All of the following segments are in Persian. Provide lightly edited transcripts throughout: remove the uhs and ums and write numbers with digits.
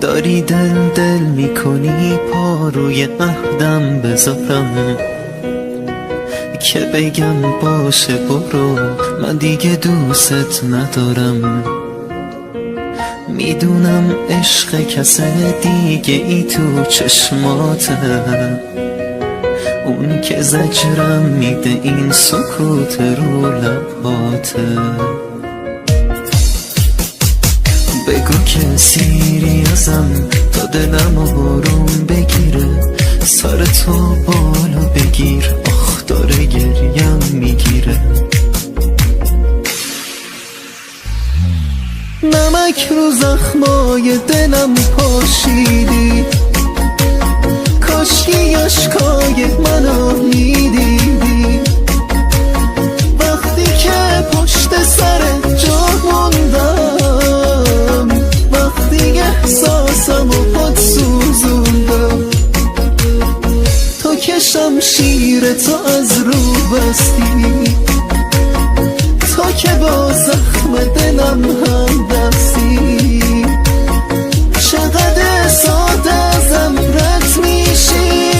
داری دل میکنی پا روی عهدم بذارم که بگم باشه برو، من دیگه دوست ندارم. میدونم عشق کس دیگه ای تو چشماته، اون که زجرم میده این سکوت رو لباته. بگو که سیری ازم تا دلم آروم بگیره، سر تو بالا بگیر، آخ داره گریم میگیره. نمک رو زخمای دلم پاشیدی، کاشکی اشکای منو میدیدی. وقتی که پشت سر جا موندم، وقتی احساسم و خود سوزوندم، تو که شمشیر تو از رو بستی، تو که با زخم دلم هم دستی. چقدر ساده ازم رد میشی،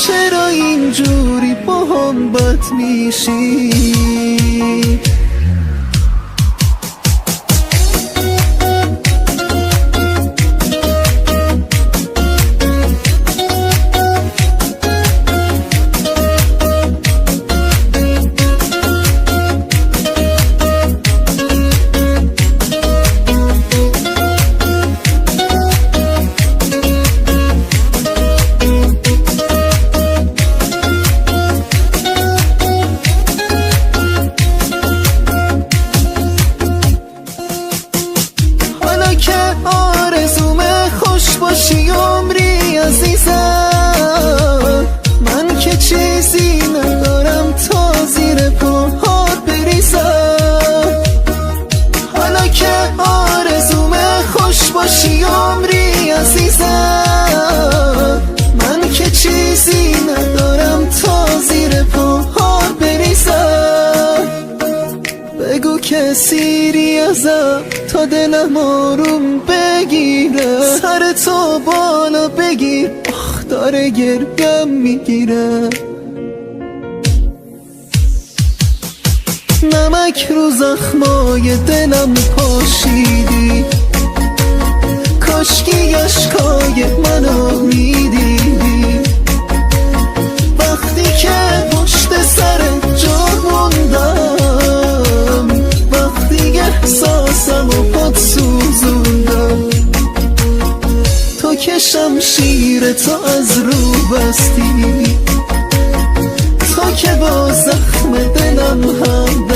چرا اینجوری با هم بد میشی؟ باشی عمری عزیزم، من که چیزی ندارم تا زیر پاهات بریزم. حالا که آرزومه خوش باشی عمری عزیزم، من که چیزی ندارم تا زیر پاهات بریزم. بگو که سیری ازم تا دلم آروم بگیره، سر تو بالا بگیر، آخ داره گریم میگیره. نمک رو زخمای دلم پاشیدی، کاشکی اشکای منو میدیدی. وقتی که پشت سر جا موندم، وقتی احساسم و خود سوزوندم، تو که شمشیر تو از رو بستی، تو که با زخم دلم هم